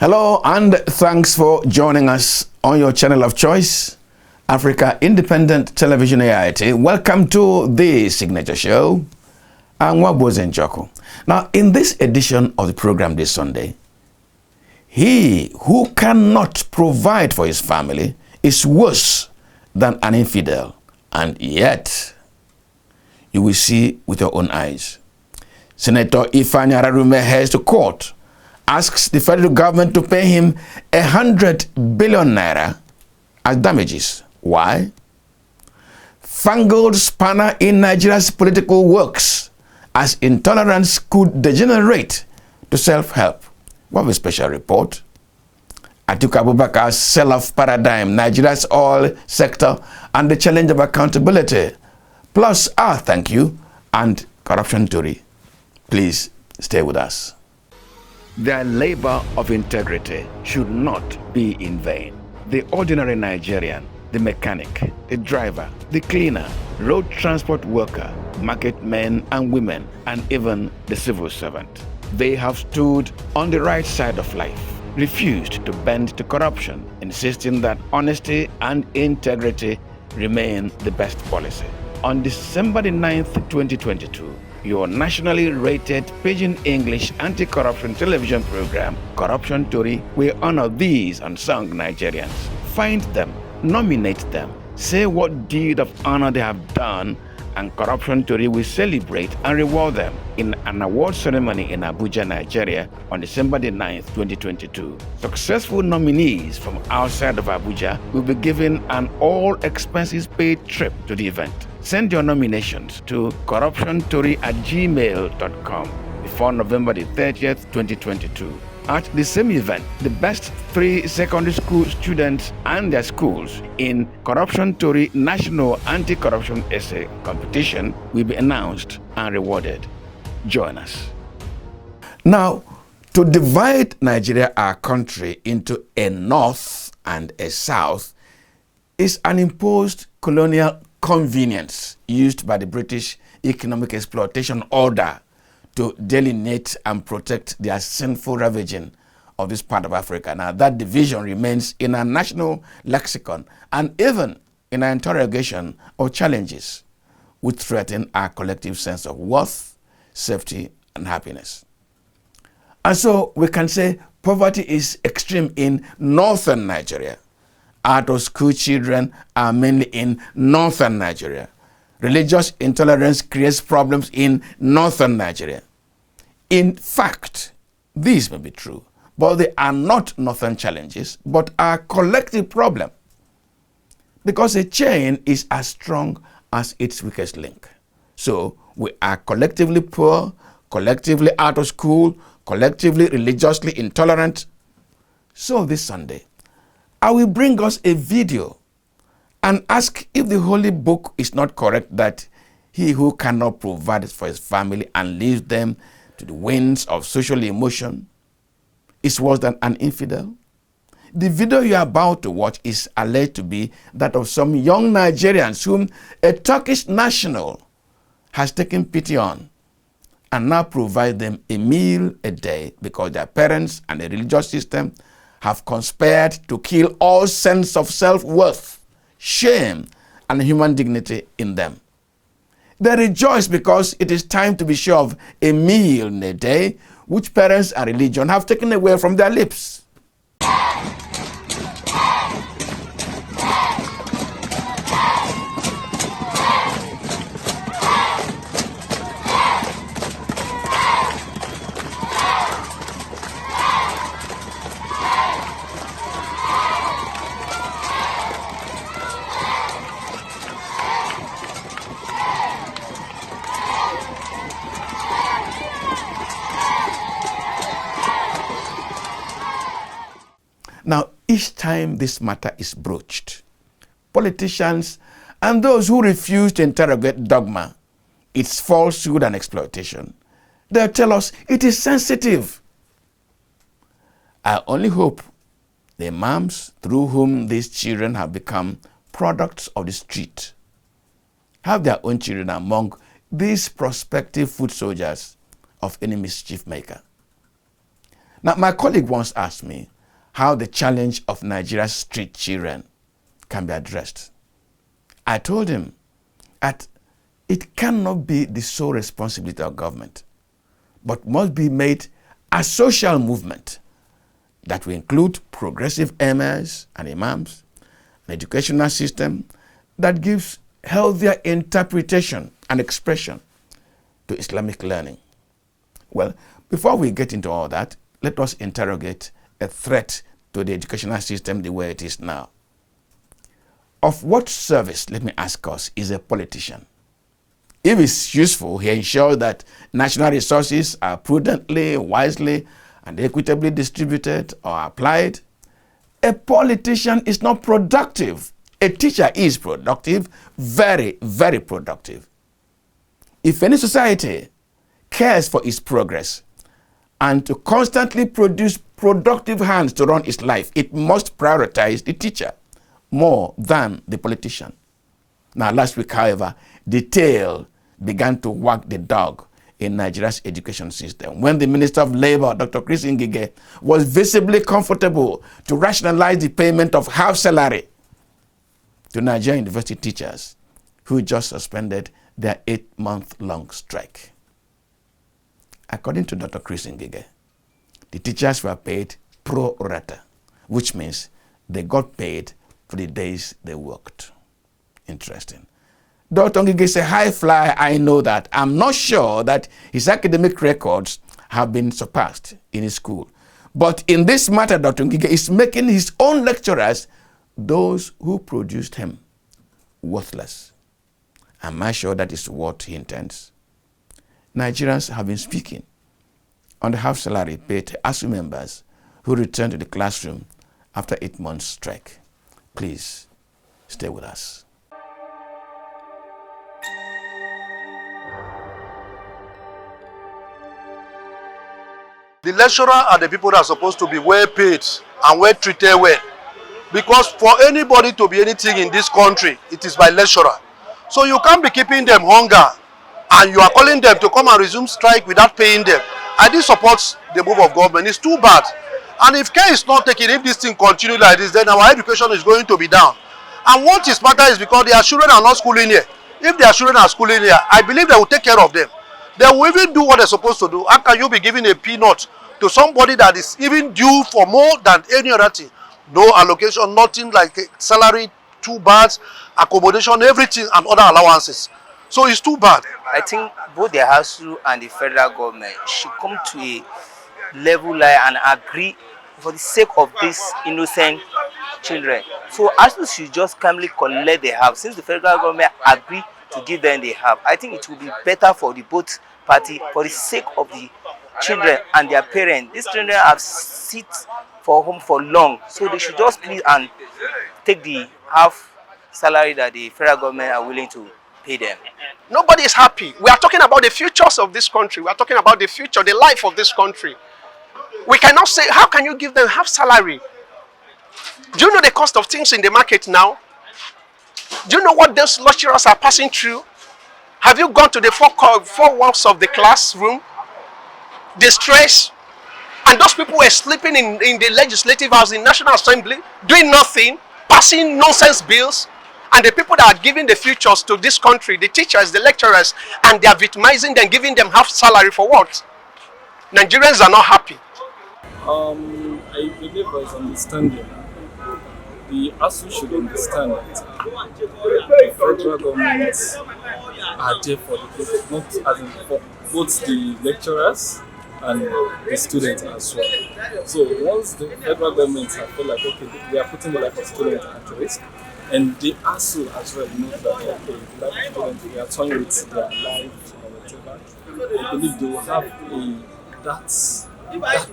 Hello and thanks for joining us on your channel of choice, Africa Independent Television AIT. Welcome to the Signature Show. I'm Wabozen Joko. Now, in this edition of the program this Sunday, he who cannot provide for his family is worse than an infidel, and yet you will see with your own eyes. Senator Ifeanyi Ararume heads to court, asks the federal government to pay him 100 billion naira as damages. Why? Fangled spanner in Nigeria's political works, as intolerance could degenerate to self-help. We have a special report. Atiku Abubakar's sell-off paradigm, Nigeria's oil sector, and the challenge of accountability. Plus, thank you, and corruption theory. Please stay with us. Their labor of integrity should not be in vain. The ordinary Nigerian, the mechanic, the driver, the cleaner, road transport worker, market men and women, and even the civil servant. They have stood on the right side of life, refused to bend to corruption, insisting that honesty and integrity remain the best policy. On December the 9th, 2022, your nationally rated Pidgin English anti-corruption television program, Corruption Theory, will honor these unsung Nigerians. Find them, nominate them, say what deed of honor they have done, and Corruption Theory will celebrate and reward them in an award ceremony in Abuja, Nigeria on December the 9th, 2022. Successful nominees from outside of Abuja will be given an all-expenses-paid trip to the event. Send your nominations to corruptiontheory@gmail.com before November the 30th, 2022. At the same event, the best 3 secondary school students and their schools in Corruption Theory National Anti-Corruption Essay Competition will be announced and rewarded. Join us. Now, to divide Nigeria, our country, into a north and a south is an imposed colonial convenience used by the British Economic Exploitation Order to delineate and protect their sinful ravaging of this part of Africa. Now, that division remains in our national lexicon and even in our interrogation or challenges which threaten our collective sense of worth, safety, and happiness. And so we can say poverty is extreme in northern Nigeria. Out-of-school children are mainly in northern Nigeria. Religious intolerance creates problems in northern Nigeria. In fact, these may be true, but they are not northern challenges, but a collective problem. Because a chain is as strong as its weakest link. So we are collectively poor, collectively out of school, collectively religiously intolerant. So this Sunday, I will bring us a video and ask if the Holy Book is not correct that he who cannot provide for his family and leaves them to the winds of social emotion is worse than an infidel. The video you are about to watch is alleged to be that of some young Nigerians whom a Turkish national has taken pity on and now provide them a meal a day because their parents and the religious system have conspired to kill all sense of self-worth, shame, and human dignity in them. They rejoice because it is time to be sure of a meal in a day which parents and religion have taken away from their lips. Now, each time this matter is broached, politicians and those who refuse to interrogate dogma, its falsehood and exploitation, they'll tell us it is sensitive. I only hope the imams through whom these children have become products of the street have their own children among these prospective foot soldiers of any mischief maker. Now, my colleague once asked me, how the challenge of Nigeria's street children can be addressed. I told him that it cannot be the sole responsibility of government, but must be made a social movement that will include progressive emirs and imams, an educational system that gives healthier interpretation and expression to Islamic learning. Well, before we get into all that, let us interrogate a threat to the educational system the way it is now. Of what service, let me ask us, is a politician? If it's useful, he ensures that national resources are prudently, wisely, and equitably distributed or applied. A politician is not productive. A teacher is productive, very, very productive. If any society cares for its progress and to constantly produce productive hands to run its life, it must prioritize the teacher more than the politician. Now, last week, however, the tail began to wag the dog in Nigeria's education system when the Minister of Labor, Dr. Chris Ngige, was visibly comfortable to rationalize the payment of half salary to Nigerian university teachers who just suspended their 8-month-long strike. According to Dr. Chris Ngige, the teachers were paid pro rata, which means they got paid for the days they worked. Interesting. Dr. Ngige is a high flyer, I know that. I'm not sure that his academic records have been surpassed in his school. But in this matter, Dr. Ngige is making his own lecturers, those who produced him, worthless. Am I sure that is what he intends? Nigerians have been speaking on the half salary paid to ASU members who returned to the classroom after 8 months strike. Please stay with us. The lecturer are the people that are supposed to be well paid and well treated well. Because for anybody to be anything in this country, it is by lecturer. So you can't be keeping them hunger and you are calling them to come and resume strike without paying them. I did support the move of government. It's too bad. And if care is not taken, if this thing continues like this, then our education is going to be down. And what is matter is because their children are not schooling here. If their children are schooling here, I believe they will take care of them. They will even do what they're supposed to do. How can you be giving a peanut to somebody that is even due for more than any other thing? No allocation, nothing like salary, 2 baths, accommodation, everything and other allowances. So it's too bad. I think both the ASU and the federal government should come to a level and agree for the sake of these innocent children. So ASU should just calmly collect the half. Since the federal government agreed to give them the half, I think it will be better for the both party for the sake of the children and their parents. These children have sit for home for long, so they should just please and take the half salary that the federal government are willing to pay them. Nobody is happy. We are talking about the futures of this country. We are talking about the future, the life of this country. We cannot say, how can you give them half salary? Do you know the cost of things in the market now? Do you know what those lecturers are passing through? Have you gone to the four walls of the classroom? The stress. And those people were sleeping in the legislative house, in National Assembly, doing nothing, passing nonsense bills. And the people that are giving the futures to this country, the teachers, the lecturers, and they are victimizing them, giving them half salary for what? Nigerians are not happy. I believe there is understanding. The ASU should understand that the federal governments are there for the people, not as in for both the lecturers and the students as well. So once the federal governments have felt like, okay, they are putting the life of students at risk, and the ASU as well know that, okay, the life of students, they are toying with their lives or whatever, I believe they will have that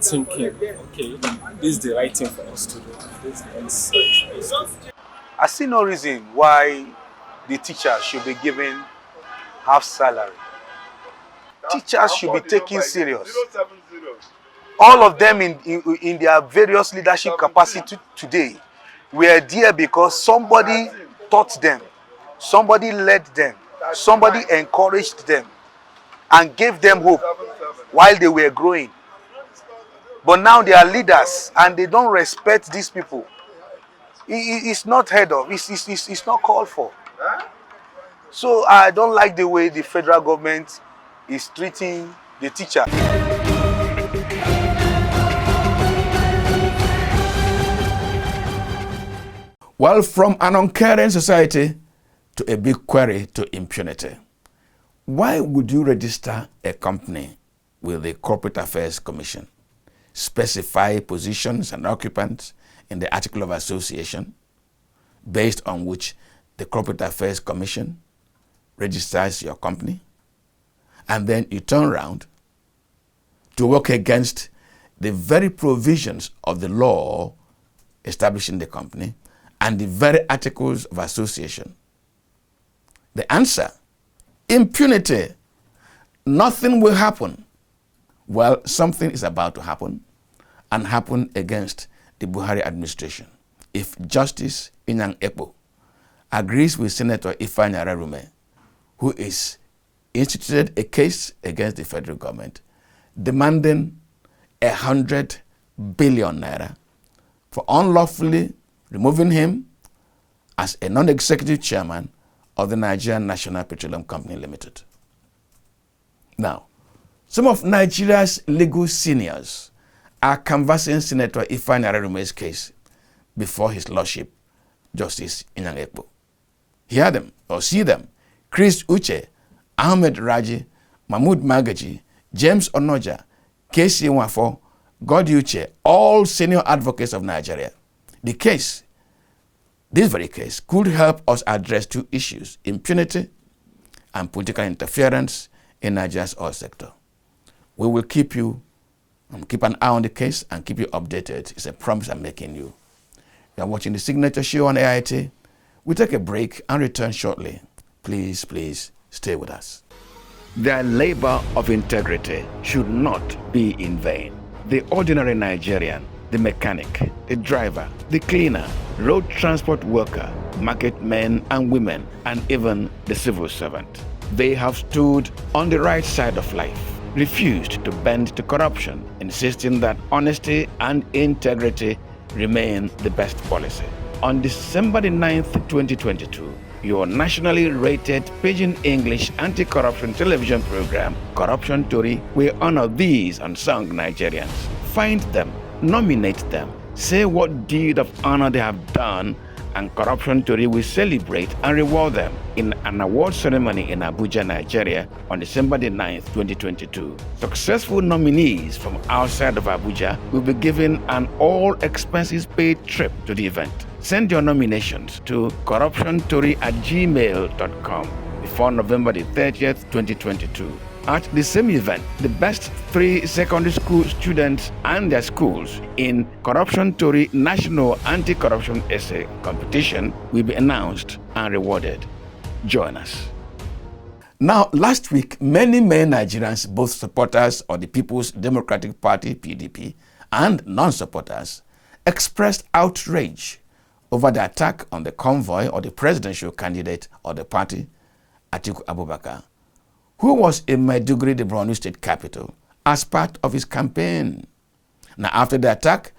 thinking, okay, this is the right thing for us to do, this is the right thing. I see no reason why the teachers should be given half salary. Teachers should be taken serious. All of them in their various leadership capacity today were there because somebody taught them, somebody led them, somebody encouraged them and gave them hope while they were growing. But now they are leaders and they don't respect these people. It's not heard of. It's not called for. So I don't like the way the federal government is treating the teacher. Well, from an uncaring society to a big query to impunity. Why would you register a company with the Corporate Affairs Commission? Specify positions and occupants in the Article of Association, based on which the Corporate Affairs Commission registers your company, and then you turn around to work against the very provisions of the law establishing the company and the very articles of association. The answer, impunity. Nothing will happen. Well, something is about to happen, and happen against the Buhari administration. If Justice Inyang Ekpo agrees with Senator Ifeanyi Ararume, who is instituted a case against the federal government, demanding 100 billion naira for unlawfully removing him as a non-executive chairman of the Nigerian National Petroleum Company Limited. Now, some of Nigeria's legal seniors are canvassing Senator Ifeanyi Ararume's case before his lordship, Justice Inyang Ekpo. Hear them or see them: Chris Uche, Ahmed Raji, Mahmood Magaji, James Onoja, K.C. Nwafo, God Uche, all senior advocates of Nigeria. The case, this very case, could help us address two issues: impunity and political interference in Nigeria's oil sector. We will keep an eye on the case and keep you updated. It's a promise I'm making you. You are watching the Signature Show on AIT. We'll take a break and return shortly. Please, please stay with us. Their labor of integrity should not be in vain. The ordinary Nigerian, the mechanic, the driver, the cleaner, road transport worker, market men and women, and even the civil servant. They have stood on the right side of life, refused to bend to corruption, insisting that honesty and integrity remain the best policy. On December the 9th, 2022, your nationally rated Pidgin English anti-corruption television program, Corruption Tori, will honor these unsung Nigerians. Find them, nominate them, say what deed of honor they have done, and Corruption Tori will celebrate and reward them in an award ceremony in Abuja, Nigeria on December the 9th, 2022. Successful nominees from outside of Abuja will be given an all-expenses-paid trip to the event. Send your nominations to corruptiontori@gmail.com before November the 30th, 2022. At the same event, the best 3 secondary school students and their schools in Corruption Tori National Anti-Corruption Essay Competition will be announced and rewarded. Join us. Now, last week, many Nigerians, both supporters of the People's Democratic Party, PDP, and non-supporters, expressed outrage over the attack on the convoy of the presidential candidate of the party, Atiku Abubakar, who was in Maiduguri, the Borno State capital, as part of his campaign. Now, after the attack,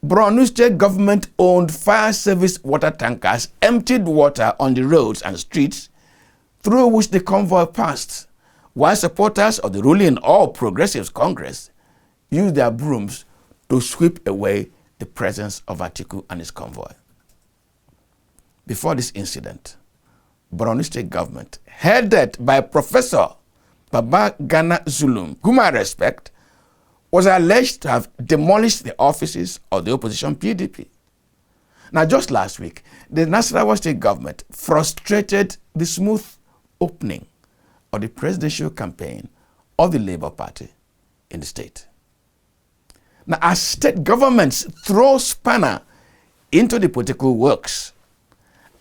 Borno State government-owned fire service water tankers emptied water on the roads and streets through which the convoy passed, while supporters of the ruling All Progressives Congress used their brooms to sweep away the presence of Atiku and his convoy. Before this incident, Borno State government, headed by Professor Babagana Zulum, whom I respect, was alleged to have demolished the offices of the opposition PDP. Now, just last week, the Nasarawa State government frustrated the smooth opening of the presidential campaign of the Labour Party in the state. Now, as state governments throw spanner into the political works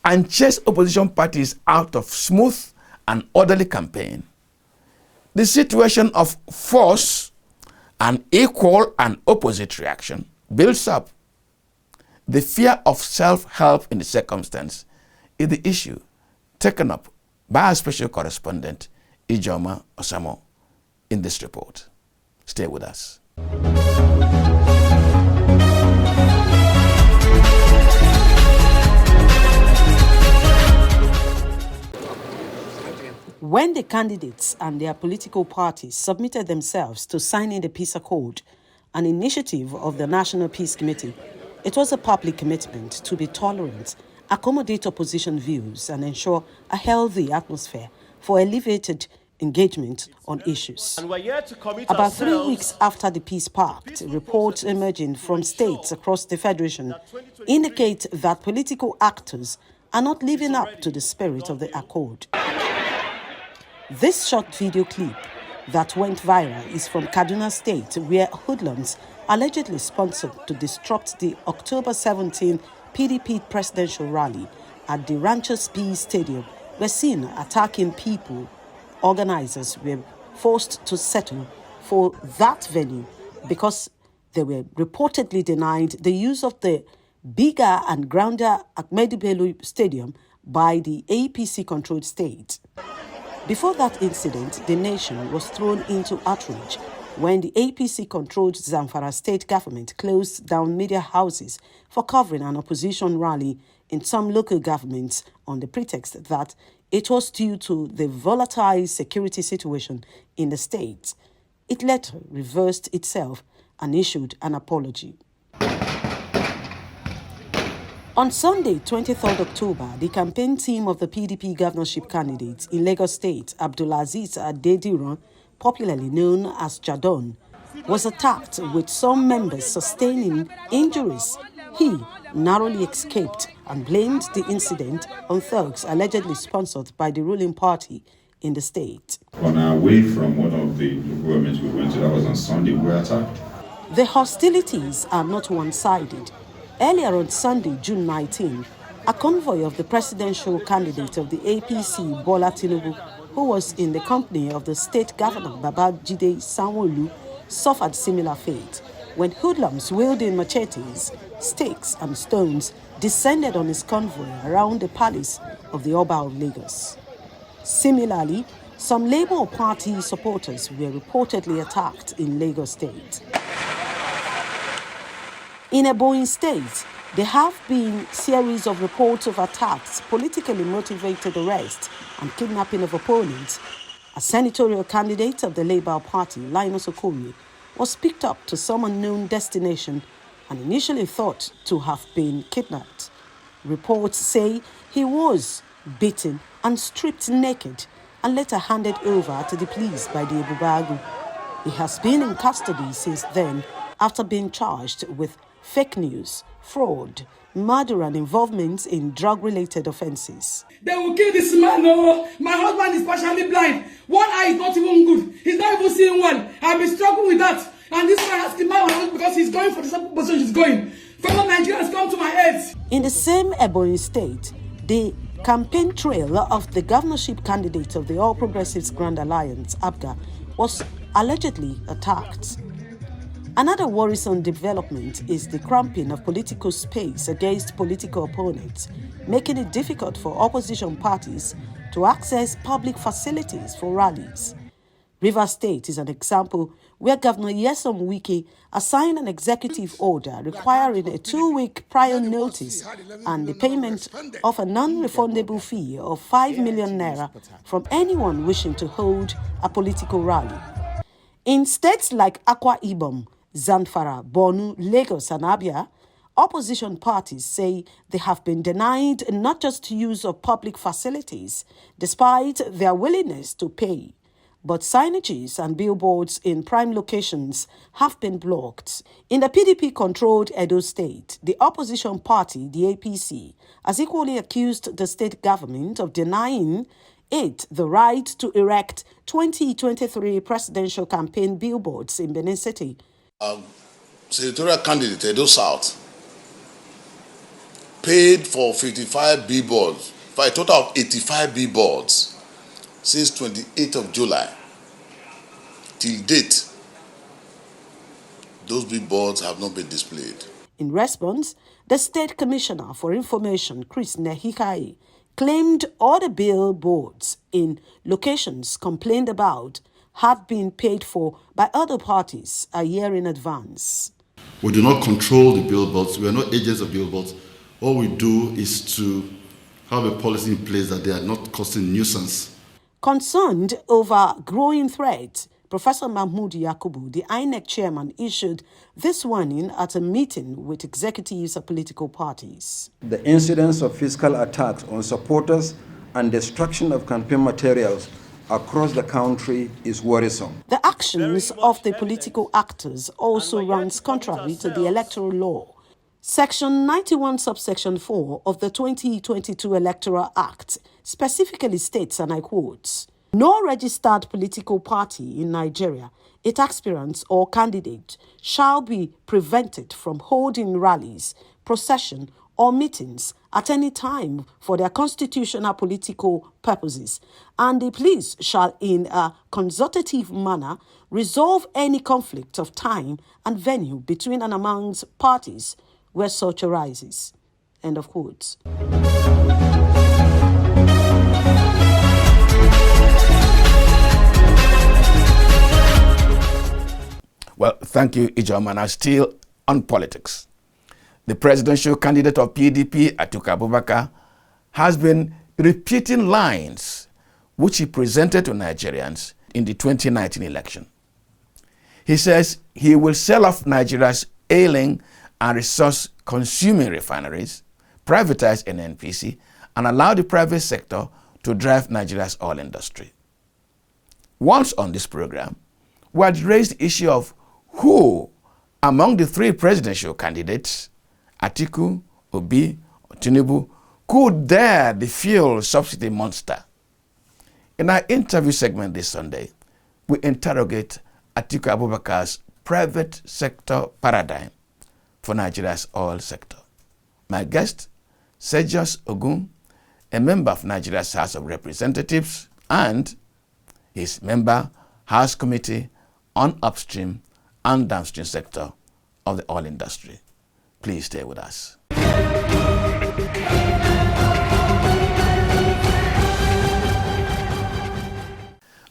and chase opposition parties out of smooth and orderly campaign, the situation of force and equal and opposite reaction builds up. The fear of self-help in the circumstance is the issue taken up by our special correspondent, Ijoma Osamo, in this report. Stay with us. When the candidates and their political parties submitted themselves to signing the Peace Accord, an initiative of the National Peace Committee, it was a public commitment to be tolerant, accommodate opposition views, and ensure a healthy atmosphere for elevated engagement on issues. About 3 weeks after the Peace Pact, reports emerging from states across the Federation indicate that political actors are not living up to the spirit of the accord. This short video clip that went viral is from Kaduna State, where hoodlums allegedly sponsored to disrupt the October 17 PDP presidential rally at the Ranchers Peace Stadium were seen attacking people. Organizers were forced to settle for that venue because they were reportedly denied the use of the bigger and grander Ahmadu Bello Stadium by the APC-controlled state. Before that incident, the nation was thrown into outrage when the APC-controlled Zamfara state government closed down media houses for covering an opposition rally in some local governments on the pretext that it was due to the volatile security situation in the state. It later reversed itself and issued an apology. On Sunday, 23rd October, the campaign team of the PDP governorship candidate in Lagos State, Abdulaziz Adediran, popularly known as Jadon, was attacked with some members sustaining injuries. He narrowly escaped and blamed the incident on thugs allegedly sponsored by the ruling party in the state. On our way from one of the governments we went to, that was on Sunday, we were attacked. The hostilities are not one-sided. Earlier on Sunday, June 19, a convoy of the presidential candidate of the APC, Bola Tinubu, who was in the company of the state governor, Babajide Sanwo-Olu, suffered similar fate when hoodlums wielding machetes, sticks and stones descended on his convoy around the palace of the Oba of Lagos. Similarly, some Labour Party supporters were reportedly attacked in Lagos State. In Ebonyi State, there have been series of reports of attacks, politically motivated arrests, and kidnapping of opponents. A senatorial candidate of the Labour Party, Linus Okoye, was picked up to some unknown destination and initially thought to have been kidnapped. Reports say he was beaten and stripped naked and later handed over to the police by the Ebubagu. He has been in custody since then after being charged with fake news, fraud, murder and involvement in drug-related offences. They will kill this man. Oh, my husband is partially blind. One eye is not even good. He's not even seeing well. I've been struggling with that. And this man has killed my husband because he's going for the same position he's going. Fellow Nigerians, come to my aid. In the same Ebonyi State, the campaign trail of the governorship candidate of the All Progressives Grand Alliance, APGA, was allegedly attacked. Another worrisome development is the cramping of political space against political opponents, making it difficult for opposition parties to access public facilities for rallies. Rivers State is an example where Governor Nyesom Wike assigned an executive order requiring a 2-week prior notice and the payment of a non-refundable fee of 5 million naira from anyone wishing to hold a political rally. In states like Akwa Ibom, Zamfara, Borno, Lagos and Abia, opposition parties say they have been denied not just use of public facilities, despite their willingness to pay, but signages and billboards in prime locations have been blocked. In the PDP-controlled Edo State, the opposition party, the APC, has equally accused the state government of denying it the right to erect 2023 presidential campaign billboards in Benin City. Senatorial candidate Edo South paid for 55 billboards, for a total of 85 billboards since 28th of July. Till date, those billboards have not been displayed. In response, the State Commissioner for Information, Chris Nehikai, claimed all the billboards in locations complained about have been paid for by other parties a year in advance. We do not control the billboards. We are not agents of billboards. All we do is to have a policy in place that they are not causing nuisance. Concerned over growing threats, Professor Mahmoud Yakubu, the INEC chairman, issued this warning at a meeting with executives of political parties. The incidence of physical attacks on supporters and destruction of campaign materials across the country is worrisome. The actions of the political actors also runs contrary to the electoral law. Section 91 subsection 4 of the 2022 Electoral Act specifically states, and I quote, "No registered political party in Nigeria, its aspirants or candidate shall be prevented from holding rallies, procession, or meetings at any time for their constitutional political purposes, and the police shall in a consultative manner resolve any conflict of time and venue between and amongst parties where such arises." End of quote. Well, thank you, Ijoma. Now, still on politics. The presidential candidate of PDP, Atiku Abubakar, has been repeating lines which he presented to Nigerians in the 2019 election. He says he will sell off Nigeria's ailing and resource-consuming refineries, privatize NNPC, and allow the private sector to drive Nigeria's oil industry. Once on this program, we had raised the issue of who among the three presidential candidates, Atiku, Obi, or Tinubu, could dare the fuel subsidy monster. In our interview segment this Sunday, we interrogate Atiku Abubakar's private sector paradigm for Nigeria's oil sector. My guest, Sergius Ogun, a member of Nigeria's House of Representatives and his member House Committee on Upstream and Downstream sector of the oil industry. Please stay with us.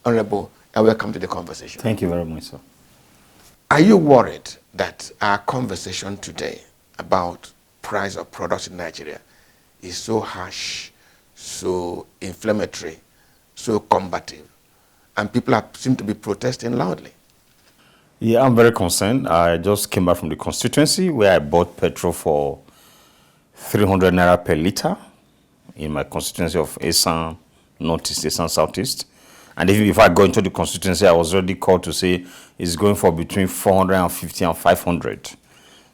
Honorable, and welcome to the conversation. Thank you very much, sir. Are you worried that our conversation today about price of products in Nigeria is so harsh, so inflammatory, so combative, and people seem to be protesting loudly? Yeah, I'm very concerned. I just came back from the constituency where I bought petrol for 300 naira per litre in my constituency of Esan Northeast, Esan Southeast. And even before I go into the constituency, I was already called to say it's going for between 450 and 500.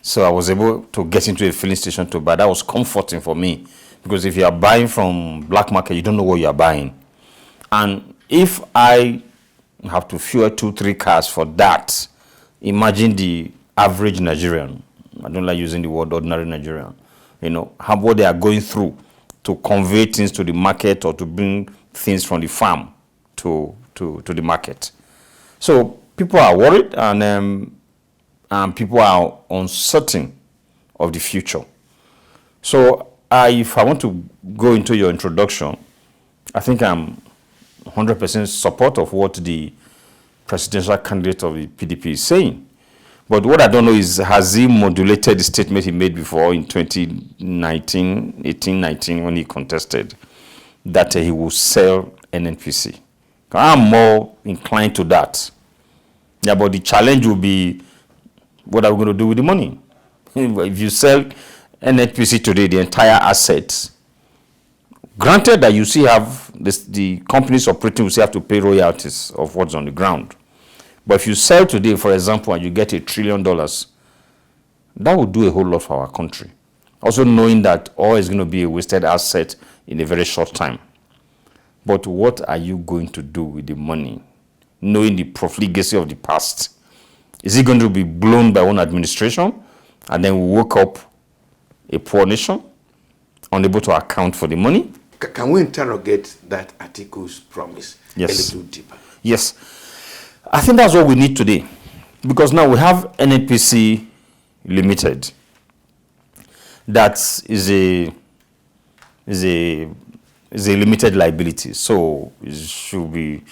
So I was able to get into a filling station to buy. That was comforting for me because if you are buying from black market, you don't know what you are buying. And if I have to fuel 2-3 cars for that, imagine the average Nigerian. I don't like using the word ordinary Nigerian. You know, how what they are going through to convey things to the market or to bring things from the farm to the market. So people are worried and people are uncertain of the future. So if I want to go into your introduction, I think I'm 100% support of what the presidential candidate of the PDP is saying. But what I don't know is, has he modulated the statement he made before in 2018-19 when he contested that he will sell NNPC? I'm more inclined to that. Yeah, but the challenge will be, what are we going to do with the money? If you sell NNPC today, the entire assets, granted that you still have the companies operating will still have to pay royalties of what's on the ground. But if you sell today, for example, and you get $1 trillion, that would do a whole lot for our country. Also knowing that oil is going to be a wasted asset in a very short time. But what are you going to do with the money, knowing the profligacy of the past? Is it going to be blown by one administration, and then we woke up a poor nation, unable to account for the money? Can we interrogate that Atiku's promise a little deeper? Yes. I think that's what we need today. Because now we have NNPC Limited. That is a limited liability. So it should be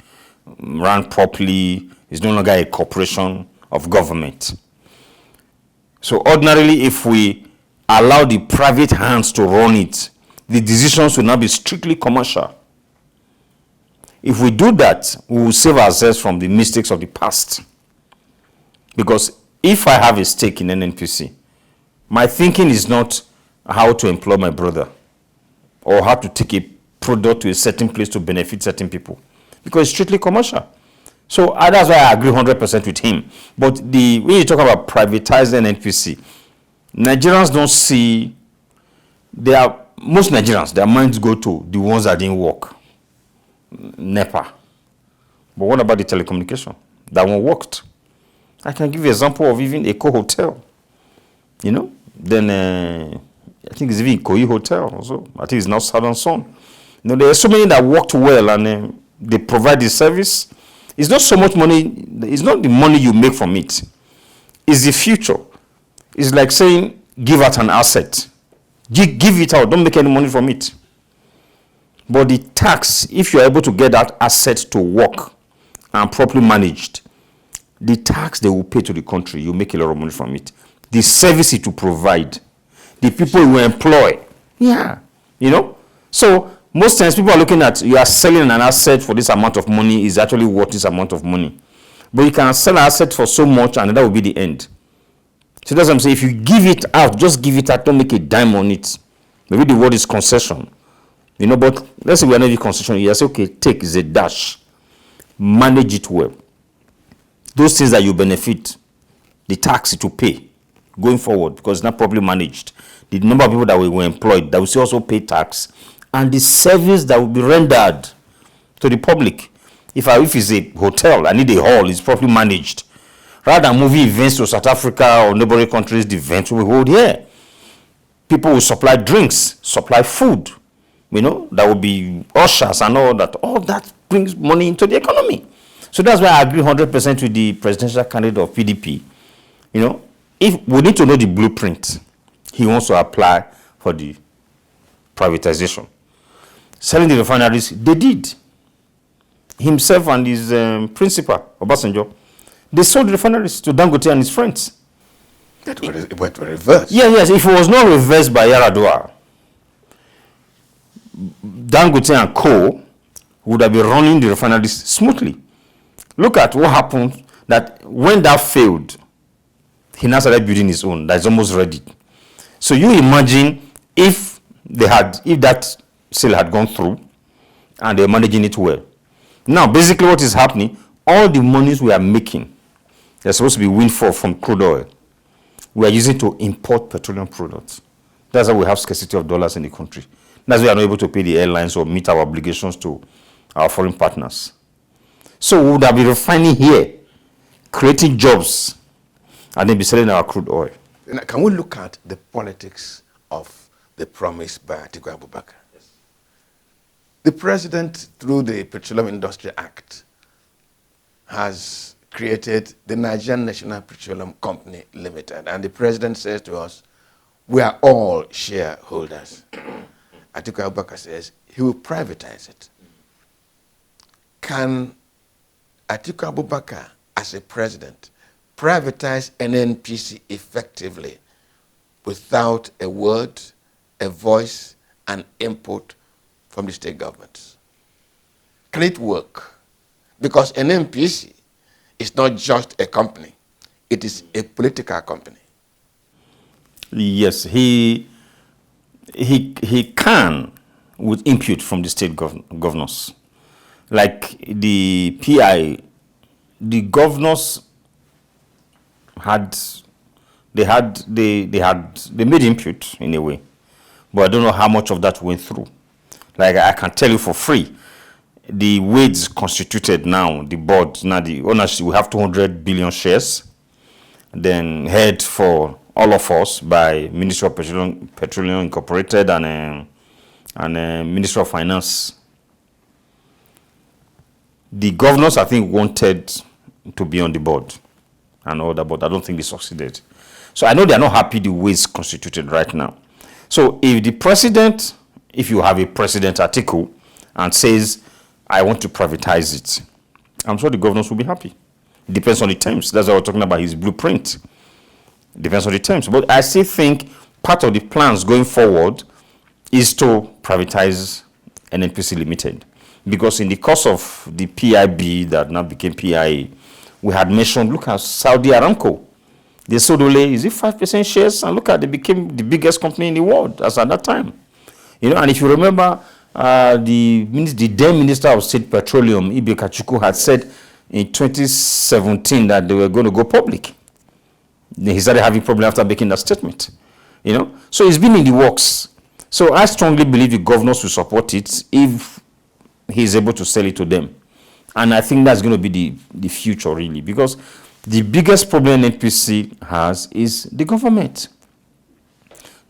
run properly. It's no longer a corporation of government. So ordinarily, if we allow the private hands to run it, the decisions will now be strictly commercial. If we do that, we will save ourselves from the mistakes of the past. Because if I have a stake in NNPC, my thinking is not how to employ my brother or how to take a product to a certain place to benefit certain people, because it's strictly commercial. So that's why I agree 100% with him. But when you talk about privatizing NNPC, Nigerians don't see, most Nigerians, their minds go to the ones that didn't work. NEPA. But what about the telecommunication? That one worked. I can give you an example of even Eco Hotel. Then I think it's even Ikoyi Hotel also. I think it's now Southern Sun. There are so many that worked well and they provide the service. It's not so much money, it's not the money you make from it. It's the future. It's like saying, give out an asset. Give it out, don't make any money from it. But the tax, if you're able to get that asset to work and properly managed, the tax they will pay to the country, you make a lot of money from it. The service it will provide, the people you employ. Yeah, So most times people are looking at, you are selling an asset for this amount of money, is actually worth this amount of money. But you can sell an asset for so much and that will be the end. So that's what I'm saying. If you give it out, just give it out, don't make a dime on it. Maybe the word is concession. But let's say we are not even concession. You say, okay, take is a dash. Manage it well. Those things that you benefit, the tax to pay going forward, because it's not properly managed. The number of people that were employed that will also pay tax, and the service that will be rendered to the public. If it's a hotel, I need a hall, it's properly managed. Rather than moving events to South Africa or neighboring countries, the events will be held here. People will supply drinks, supply food. That will be ushers and all that. All that brings money into the economy. So that's why I agree 100% with the presidential candidate of PDP. If we need to know the blueprint, he wants to apply for the privatization. Selling the refineries, they did. Himself and his principal, Obasanjo, they sold the refineries to Dangote and his friends. That went reversed. Yes. If it was not reversed by Yaradua, Dangote and Co. would have been running the refineries smoothly. Look at what happened, that when that failed, he now started building his own that's almost ready. So you imagine if that sale had gone through and they're managing it well. Now, basically what is happening, all the monies we are making, they're supposed to be windfall from crude oil. We are using to import petroleum products. That's why we have scarcity of dollars in the country. That's why we are not able to pay the airlines or meet our obligations to our foreign partners. So we would have been refining here, creating jobs, and then be selling our crude oil. Can we look at the politics of the promise by Atiku Abubakar? Yes. The president, through the Petroleum Industry Act, has created the Nigerian National Petroleum Company Limited. And the president says to us, we are all shareholders. Atiku Abubakar says he will privatize it. Can Atiku Abubakar, as a president, privatize NNPC effectively without a word, a voice, and input from the state governments? Can it work? Because NNPC is not just a company, it is a political company. Yes, he can, with input from the state governors. Like the PI, the governors they made input in a way, but I don't know how much of that went through. Like I can tell you for free, the way it's constituted now, the board, now the ownership, we have 200 billion shares, then head for all of us by Ministry of Petroleum Incorporated and Ministry of Finance. The governors, I think, wanted to be on the board and all that, but I don't think they succeeded. So I know they are not happy the way it's constituted right now. So if the president, if you have a president Atiku and says, I want to privatize it, I'm sure the governors will be happy. It depends on the terms. That's why we're talking about his blueprint. It depends on the terms. But I still think part of the plans going forward is to privatize NNPC Limited. Because in the course of the PIB that now became PIA, we had mentioned, look at Saudi Aramco. They sold only, is it 5% shares? And look at, they became the biggest company in the world as at that time. You know, and if you remember, the then Minister of State Petroleum, Atiku, had said in 2017 that they were going to go public. He started having problems after making that statement. You know, so it's been in the works. So I strongly believe the governors will support it if he's able to sell it to them. And I think that's going to be the future, really, because the biggest problem NNPC has is the government.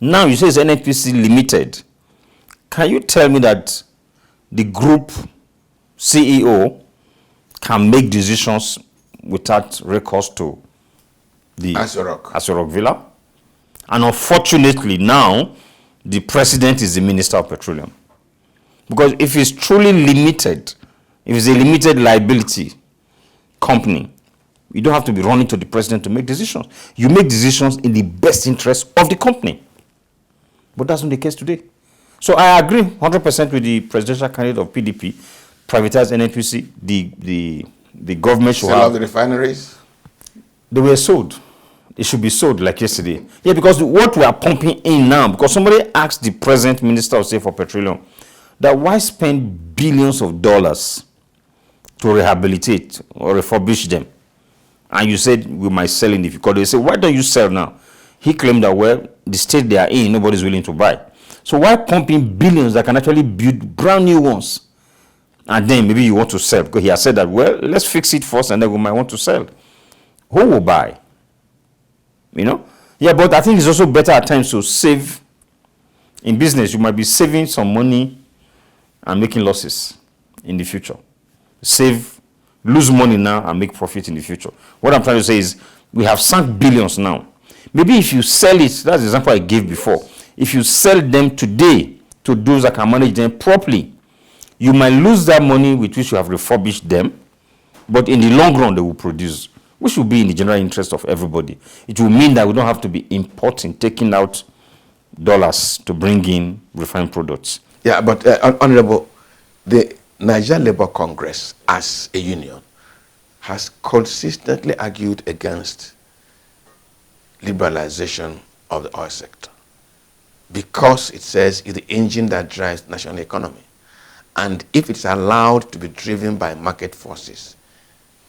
Now you say it's NNPC Limited. Can you tell me that the group CEO can make decisions without recourse to the Asorok Villa? And unfortunately now, the president is the Minister of Petroleum. Because if it's truly limited, if it's a limited liability company, you don't have to be running to the president to make decisions. You make decisions in the best interest of the company. But that's not the case today. So I agree 100% with the presidential candidate of PDP, privatize NNPC, the government should sell the refineries? They were sold. It should be sold like yesterday. Yeah, because what we are pumping in now, because somebody asked the present Minister of State for Petroleum, that why spend billions of dollars to rehabilitate or refurbish them? And you said we might sell in the future. They say, why don't you sell now? He claimed that, well, the state they are in, nobody's willing to buy. So why pumping billions that can actually build brand new ones? And then maybe you want to sell. Because he has said that, well, let's fix it first and then we might want to sell. Who will buy? You know? Yeah, but I think it's also better at times to save. In business, you might be saving some money and making losses in the future. Lose money now and make profit in the future. What I'm trying to say is we have sunk billions now. Maybe if you sell it, that's the example I gave before. If you sell them today to those that can manage them properly, you might lose that money with which you have refurbished them, but in the long run they will produce, which will be in the general interest of everybody. It will mean that we don't have to be importing, taking out dollars to bring in refined products. Yeah, but Honorable, the Niger Labour Congress as a union has consistently argued against liberalization of the oil sector because it says it's the engine that drives national economy. And if it's allowed to be driven by market forces,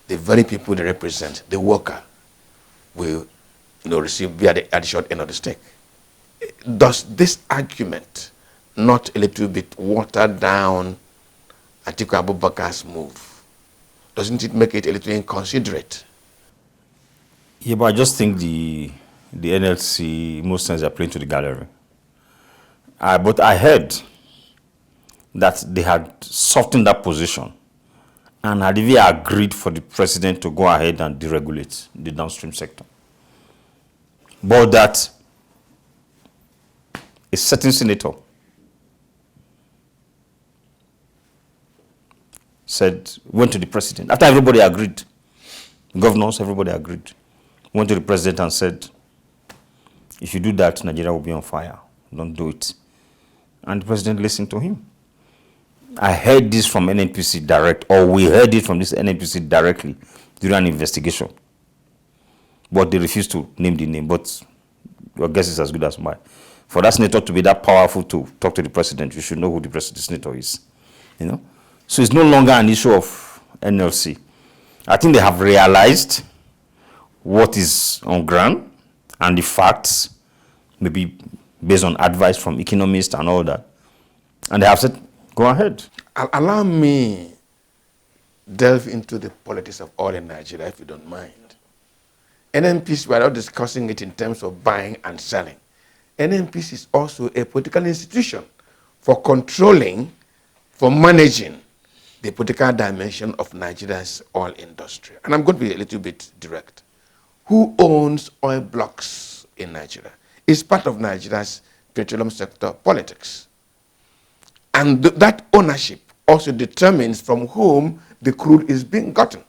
the very people they represent, the worker, will receive at the short end of the stick. Does this argument not a little bit water down Atiku Abubakar's move? Doesn't it make it a little inconsiderate? Yeah, but I just think the NLC, most times, are playing to the gallery. But I heard that they had softened that position and had even agreed for the president to go ahead and deregulate the downstream sector. But that a certain senator went to the president, after everybody agreed, governors, everybody agreed, went to the president and said, if you do that, Nigeria will be on fire. Don't do it. And the president listened to him. I heard this from NNPC direct, or we heard it from this NNPC directly during an investigation. But they refused to name the name, but your guess is as good as mine. For that senator to be that powerful to talk to the president, you should know who the senator is. You know? So it's no longer an issue of NLC. I think they have realized what is on ground and the facts, maybe based on advice from economists and all that. And they have said, go ahead. Allow me delve into the politics of oil in Nigeria, if you don't mind. NNPC, we are not discussing it in terms of buying and selling. NNPC is also a political institution for controlling, for managing the political dimension of Nigeria's oil industry. And I'm going to be a little bit direct. Who owns oil blocks in Nigeria? It's part of Nigeria's petroleum sector politics. And that ownership also determines from whom the crude is being gotten.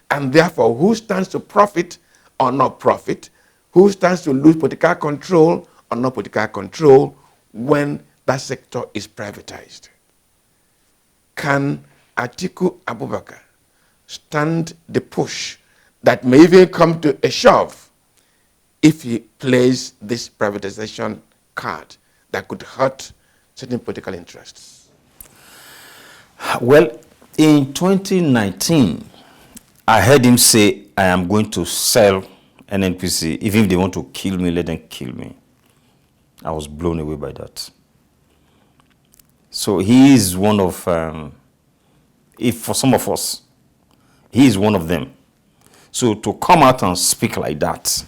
And therefore, who stands to profit or not profit, who stands to lose political control or not political control when that sector is privatized. can Atiku Abubakar stand the push that may even come to a shove if he plays this privatization card that could hurt certain political interests? Well, in 2019, I heard him say, I am going to sell NNPC. Even if they want to kill me, let them kill me. I was blown away by that. So he is one of, if for some of us, he is one of them. So to come out and speak like that,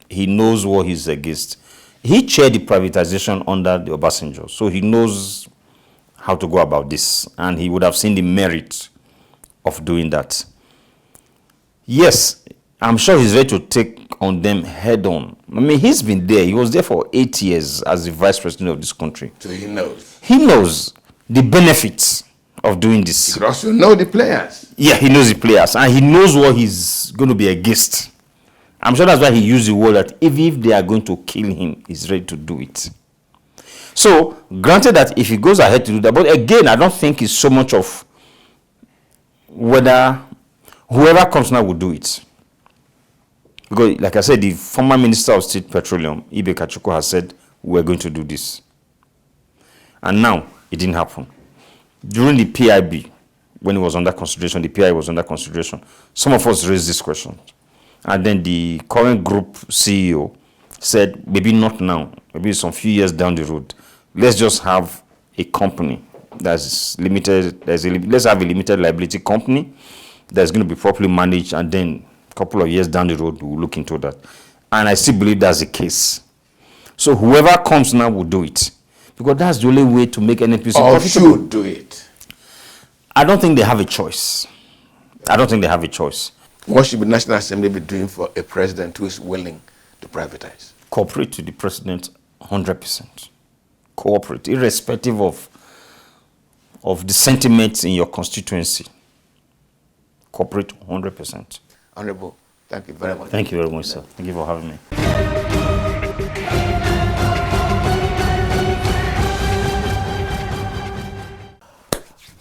he knows what he's against. He chaired the privatization under the Obasanjo, so he knows how to go about this, and he would have seen the merit of doing that. Yes, I'm sure he's ready to take on them head on. I mean, he's been there. He was there for 8 years as the vice president of this country. So he knows. He knows the benefits of doing this. He also knows the players. Yeah, he knows the players, and he knows what he's going to be against. I'm sure that's why he used the word that if they are going to kill him, he's ready to do it. So, granted that if he goes ahead to do that, but again, I don't think it's so much of whether whoever comes now will do it. Because, like I said, the former Minister of State Petroleum, Ibe Kachuku, has said, we're going to do this. And now, it didn't happen. During the PIB, when it was under consideration, the PI was under consideration, some of us raised this question. And then the current group CEO said, maybe not now, maybe some few years down the road, let's just have a company that's limited, let's have a limited liability company that's going to be properly managed, and then a couple of years down the road, we'll look into that. And I still believe that's the case. So whoever comes now will do it, because that's the only way to make NNPC profitable. Should do it. I don't think they have a choice. I don't think they have a choice. What should the National Assembly be doing for a president who is willing to privatize? Cooperate to the president 100%. Cooperate, irrespective of the sentiments in your constituency. Cooperate 100%. Honorable, thank you very much. Thank you very much, sir. Thank you for having me.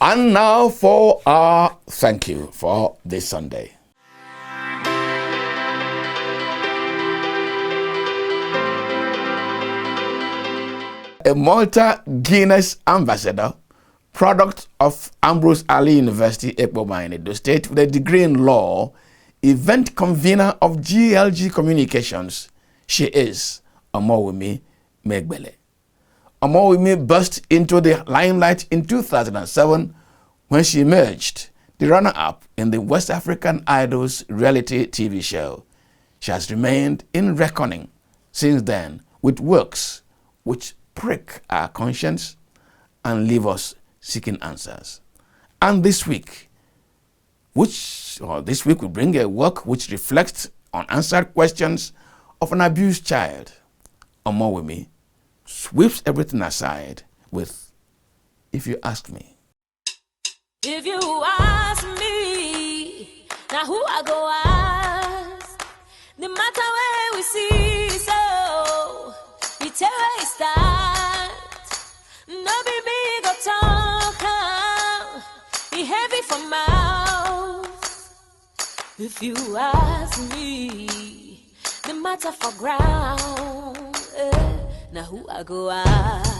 And now for our thank you for this Sunday. A Malta Guinness ambassador, product of Ambrose Ali University, Ekpoma in Edo State, with a degree in law, event convener of GLG Communications. She is Omowumi Megbele. Omowumi burst into the limelight in 2007 when she emerged the runner-up in the West African Idols reality TV show. She has remained in reckoning since then with works which prick our conscience and leave us seeking answers. And this week we bring a work which reflects on unanswered questions of an abused child. Omowumi sweeps everything aside with, if you ask me. If you ask me, now who I go ask? The matter where we see, so you tell where it start. No be big or talk, be heavy for mouth. If you ask me, the matter for ground. Now who I go ask?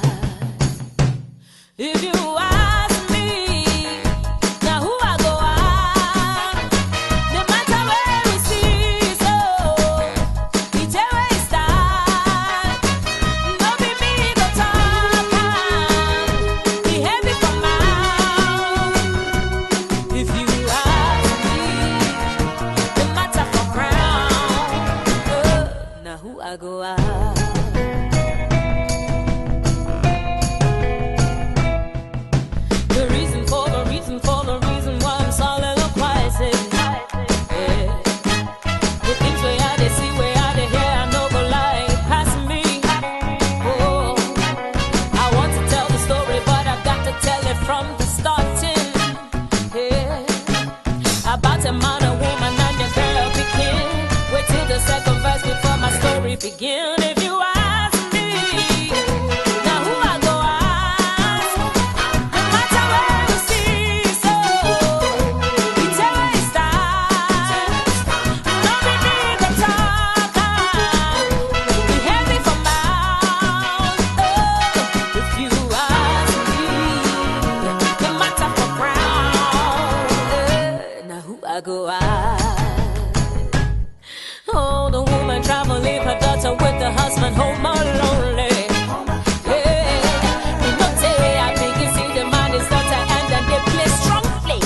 If you ask me, now who I go ask? No matter where we see, so we tell where it start. No be me go talk, be heavy for mouth. If you ask me, the matter for ground. Now who I go ask? Begin. If you ask me, now who I go ask? No matter where we see, I go out. Oh, the woman travel, leave her daughter with the husband home lonely. Hey, you know say I think you see the man is daughter and then they play strong play.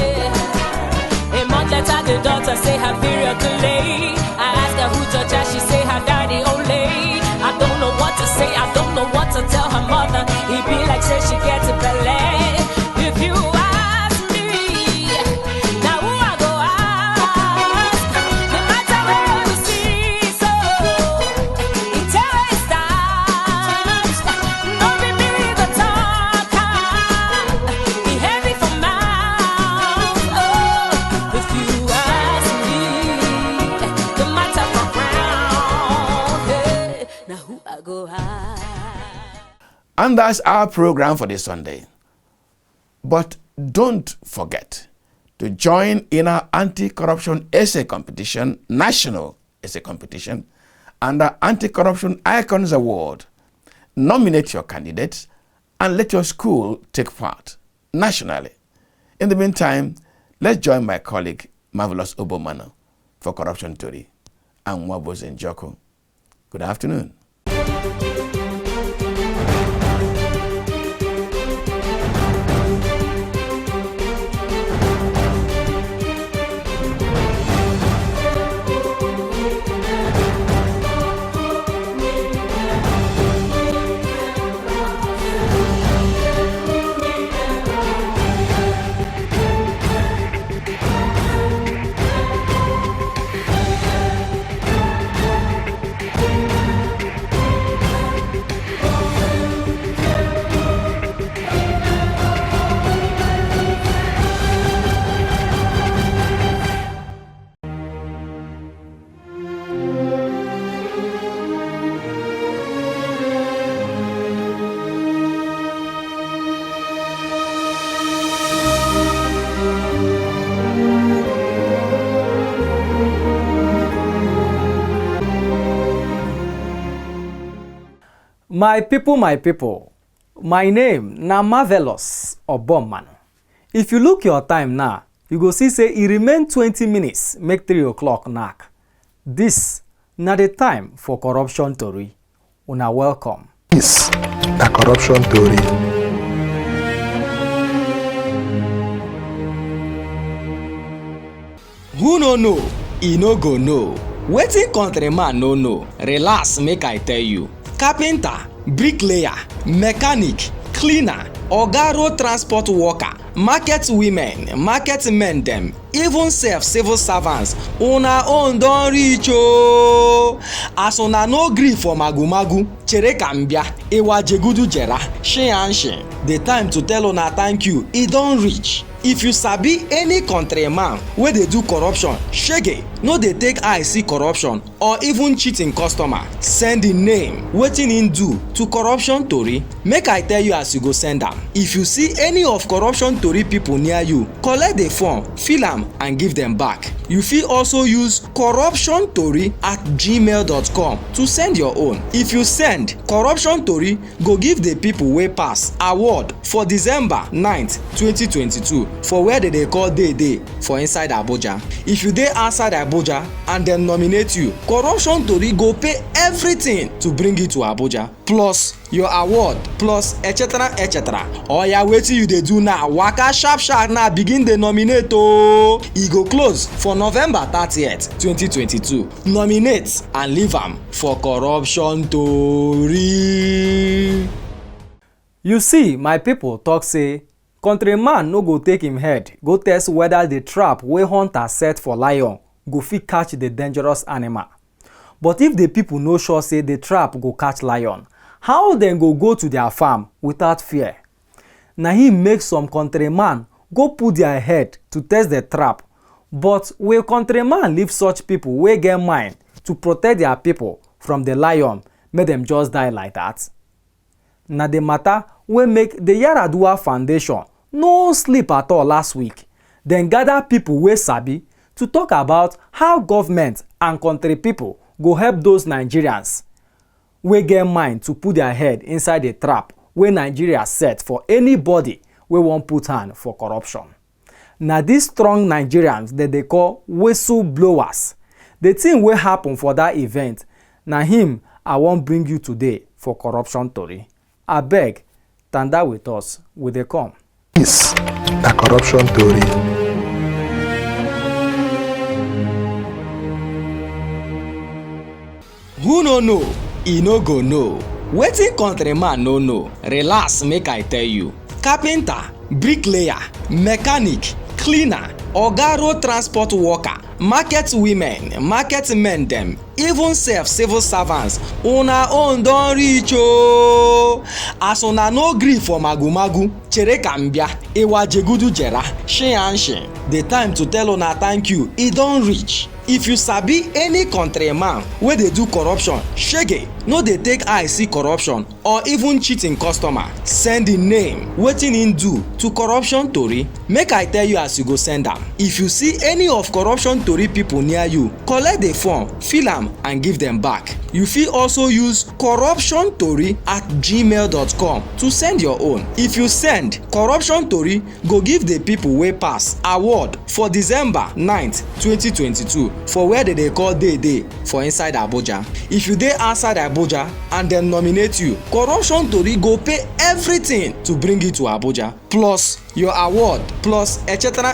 Yeah. A month later the daughter say her period delay. I asked her who judge her, she say her daddy only. I don't know what to say, I don't know what to tell her mother. He be like say she gets a ballet. If you ask me, now who I go ask? No matter where we see, so it always starts. No be me the talker, be heavy for mouth. Oh, if you ask me, the matter for ground. Hey, now who I go ask? And that's our program for this Sunday. But don't forget to join in our anti-corruption essay competition, national essay competition, and the Anti-Corruption Icons Award. Nominate your candidates and let your school take part nationally. In the meantime, let's join my colleague, Marvelous Obomano, for Corruption Tori and Mwabos Njoko. Good afternoon. My people, my name na Marvelous Obomano. If you look your time now, you go see say it remain 20 minutes, make 3 o'clock knack. This na the time for Corruption Tori. Una welcome. This na Corruption Tori. Who no know, e no go know. Wetin countryman no know, relax make I tell you. Carpenter, bricklayer, mechanic, cleaner, oga road transport worker, market women, market men dem, even civil servants, una own don reach ooo. As una no gree for magu-magu, chere ka m bia, ewa jegudu jera, shin and shin. The time to tell una thank you, e don reach. If you sabi any countryman wey dey do corruption, shege, no dey take eye see corruption or even cheating customer, send the name, wetin him do to Corruption Tori. Make I tell you as you go send am. If you see any of Corruption Tori people near you, collect the form, fill am and give them back. You fit also use corruptiontori@gmail.com to send your own. If you send, Corruption Tori go give the people wey pass award for December 9th, 2022 for where they dey call day for inside Abuja. If you dey outside Abuja and dem nominate you, Corruption Tori go pay everything to bring you to Abuja, plus your award, plus etc. Oya, wetin you dey do now? Waka sharp now, begin dey nominate ooo. E go close for November 30th, 2022. Nominate and leave am for Corruption Tori. You see, my people talk say countryman no go take him head go test whether the trap wey hunter set for lion go fit catch the dangerous animal. But if the people no sure say the trap go catch lion, how dem go to their farm without fear? Na him make some countryman go put their head to test the trap. But will countryman leave such people wey get mind to protect their people from the lion, make them just die like that? Na the matter wey make the Yaradua Foundation no sleep at all last week. Dem gather people wey sabi to talk about how government and country people go help those Nigerians wey get mind to put their head inside the trap wey Nigeria set for anybody wey wan put hand for corruption. na these strong Nigerians that they call whistleblowers. The thing will happen for that event, na him I wan bring you today for corruption tori. Abeg, tanda with us, we dey come. This na corruption tori. Who no know, e no go know. Wetin countryman no know, relax make I tell you. Carpenter, bricklayer, mechanic, cleaner, oga road transport worker, market women, market men dem, even sef civil servants, una own don reach ooo. As una no gree for magu-magu, chere ka m bia, iwa jegudu jera, shi. The time to tell una thank you, e don reach. If you sabi any countryman wey dey do corruption, shege, no dey take eye see corruption or even cheating customer, send the name, wetin him do to corruption tori. Make I tell you as you go send am. If you see any of corruption tori people near you, collect the form, fill am and give them back. You fit also use corruptiontori@gmail.com to send your own. If you send, corruption tori go give the people wey pass award for December 9th, 2022 for where they call day for inside Abuja. If you dey outside Abuja and dem nominate you, corruption tori go pay everything to bring you to Abuja, plus your award, plus etc.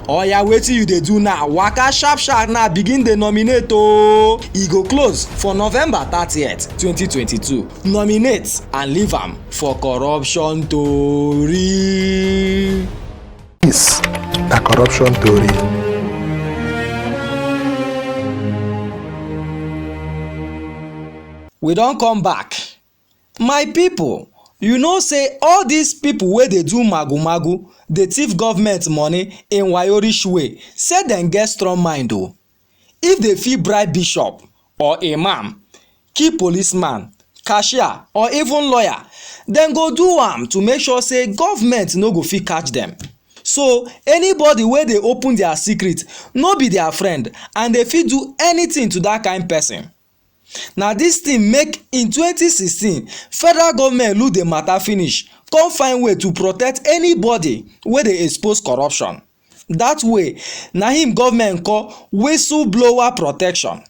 Oya, wetin you dey do now? Waka sharp now, begin dey nominate ooo. E go close for November 30th, 2022. Nominate and leave am for corruption tori. This na corruption tori. We don come back. My people, you know say all these people wey dey do magu-magu dey thief government money in wayorish way, say dem get strong mind o. If they fit bribe bishop or imam, kill policeman, cashier or even lawyer, dem go do am to make sure say government no go fit catch dem. So anybody wey dey open their secret no be their friend and they fit do anything to that kind person. Na this thing make in 2016 federal government look the matter finish, come find way to protect anybody wey dey expose corruption. That way na him government call whistleblower protection.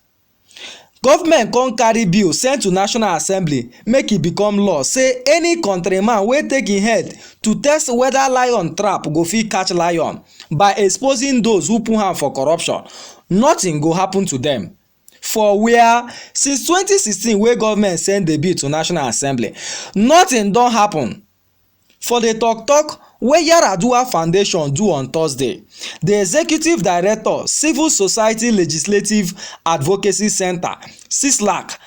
Government come carry bill send to National Assembly make e become law, say any countryman wey take im head to test whether lion trap go fit catch lion by exposing those who put hand for corruption, nothing go happen to them. For where since 2016 wey government send the bill to National Assembly, nothing don happen. For the talk wey Yaradua Foundation do on Thursday, the executive director Civil Society Legislative Advocacy Center CISLAC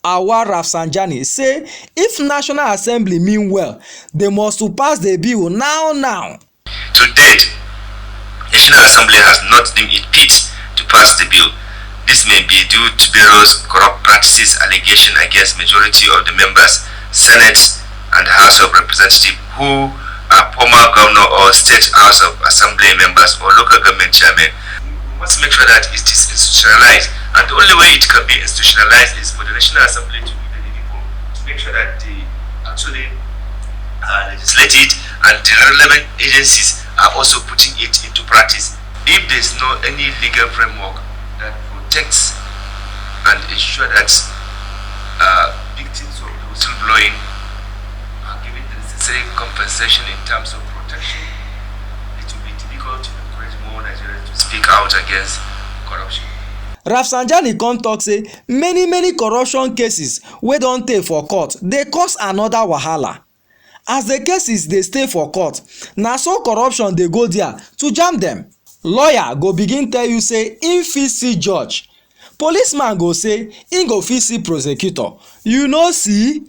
Awar Rafsanjani say if National Assembly mean well, they must to pass the bill now. To date, National Assembly has not deemed it fit to pass the bill. This may be due to various corrupt practices allegation against majority of the members, Senate and House of Representatives who are former governor or state House of Assembly members or local government chairmen. We must make sure that it is institutionalized, and the only way it can be institutionalized is for the National Assembly to be the people, to make sure that they actually legislate it and the relevant agencies are also putting it into practice. If there is no any legal framework that protects and ensure that victims of whistleblowing are given the necessary compensation in terms of protection, it will be difficult to encourage more Nigerians to speak out against corruption. Rafsanjani come talk say many corruption cases wey don tey for court dey cause another wahala. As the cases dey stay for court, na so corruption dey go there to jam them. Lawyer go begin tell you say im fit see judge, policeman go say im go fit see prosecutor. You know, see,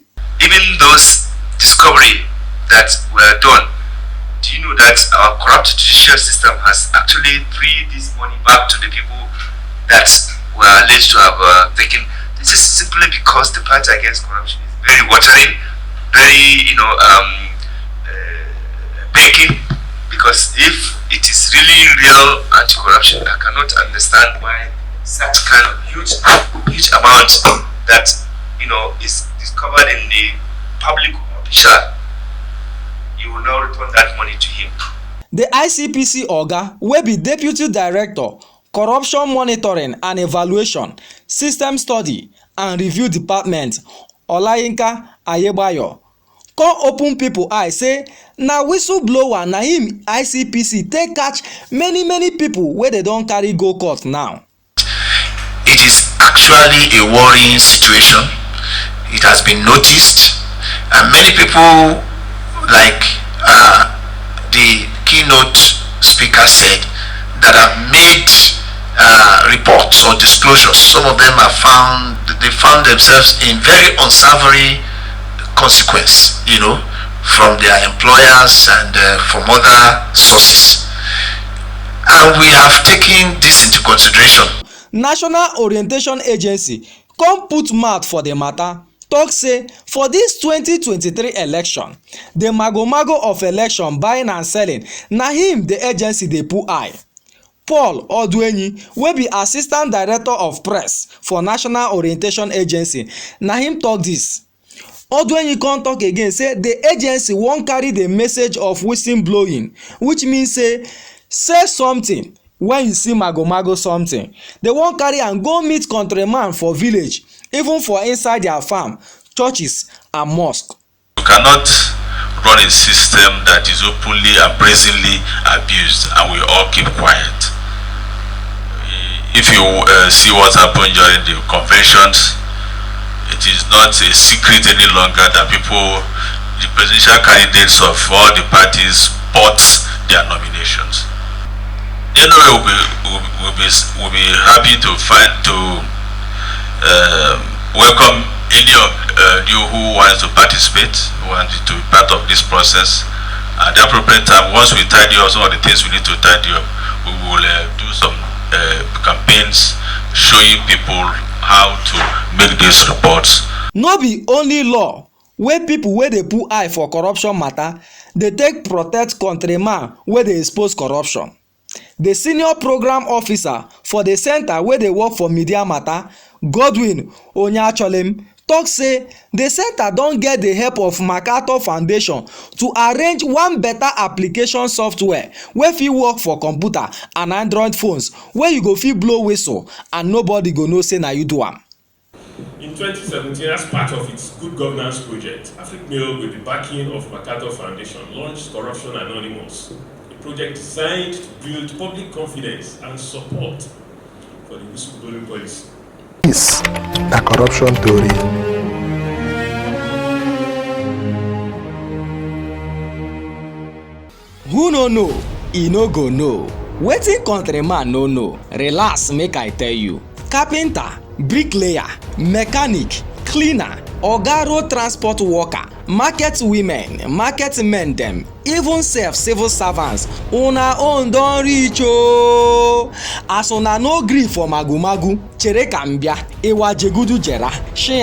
even those discovery that were done, do you know that our corrupt judicial system has actually freed this money back to the people that were alleged to have taken? This is simply because the fight against corruption is very watering, very baking. Because if it is really real anti-corruption, I cannot understand why such kind of huge amount that is discovered in the public official, you will now return that money to him. The ICPC oga wey be Deputy Director, Corruption Monitoring and Evaluation, System Study and Review Department, Olayinka Ayebayo, come open pipo eye say na whistleblower na him ICPC take catch many pipo wey dey don carry go court now. It is actually a worrying situation. It has been noticed, and many people, like the keynote speaker said, that have made reports or disclosures. Some of them have found themselves in very unsavory consequence, from their employers and from other sources. And we have taken this into consideration. National Orientation Agency come put mouth for the matter, talk say for this 2023 election, the mago of election buying and selling na him the agency dey put eye. Paul Oduenyi, wey be Assistant Director of Press for National Orientation Agency, na him talk this. Oduenyi come talk again say the agency wan carry the message of whistleblowing, which means say something when you see mago something. They wan carry am go meet countryman for village, even for inside their farm, churches and mosque. You cannot run a system that is openly and brazenly abused and we all keep quiet. If you see what happened during the conventions, it is not a secret any longer that the presidential candidates of all the parties bought their nominations. The NRA will be happy to welcome any of you who wants to participate, who wants to be part of this process. At the appropriate time, once we tidy up some of the things we need to tidy up, we will do some campaigns showing people how to make these reports. No be only law wey people wey dey put eye for corruption matter dey take protect countryman wey dey expose corruption. The senior program officer for the center wey dey work for media matter, Godwin Onyacholem, talk say the center don get the help of MacArthur Foundation to arrange one better application software wey fit work for computer and Android phones, wey you go fit blow whistle and nobody go know say na you do am. In 2017, as part of its good governance project, AfricMail, with the backing of MacArthur Foundation, launched Corruption Anonymous, a project designed to build public confidence and support for the whistleblowing policy. This na corruption theory. Who no know, e no go know. Wetin countryman no know, relax make I tell you. Carpenter, bricklayer, mechanic, cleaner, oga road transport worker, market women, market men dem, even civil servants, una own don reach ooo. As una no gree for magu, chere ka m bia, iwa jegudu jera, shi.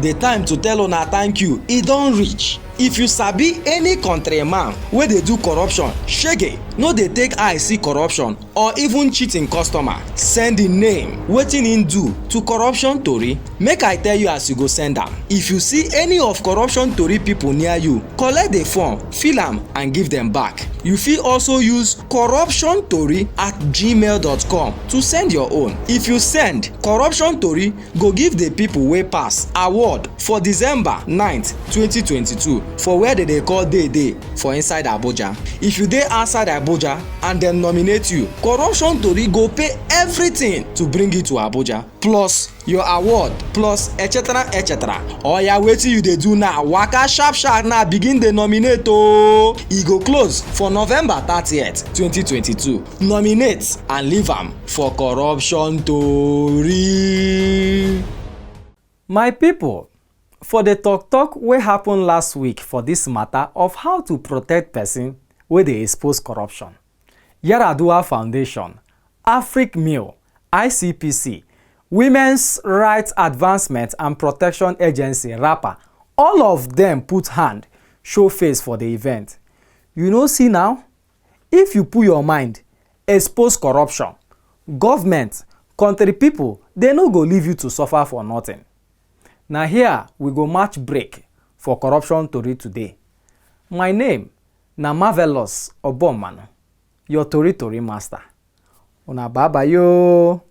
The time to tell una thank you, e don reach. If you sabi any countryman wey dey do corruption, shege, no dey take eye see corruption or even cheating customer, send the name, wetin him do to corruption tori. Make I tell you as you go send am. If you see any of corruption tori people near you, collect the form, fill am and give them back. You fit also use corruptiontori@gmail.com to send your own. If you send, corruption tori go give the people wey pass award for December 9th, 2022 for where they dey call day for inside Abuja. If you dey outside Abuja and dem nominate you, corruption tori go pay everything to bring you to Abuja, plus your award, plus etc. Oya, wetin you dey do now? Waka sharp now, begin dey nominate ooo. E go close for November 30th, 2022. Nominate and leave am for corruption tori. My people, for the talk wey happen last week for this matter of how to protect person wey dey expose corruption, Yaradua Foundation, AfricMail, ICPC, Women's Rights Advancement and Protection Agency, RAPA, all of them put hand, show face for the event. You know, see now, if you put your mind, expose corruption, government, country people, they no go leave you to suffer for nothing. Now here we go match break for corruption tori today. My name na Marvelous Obomano, your Tori master. Una baba yo.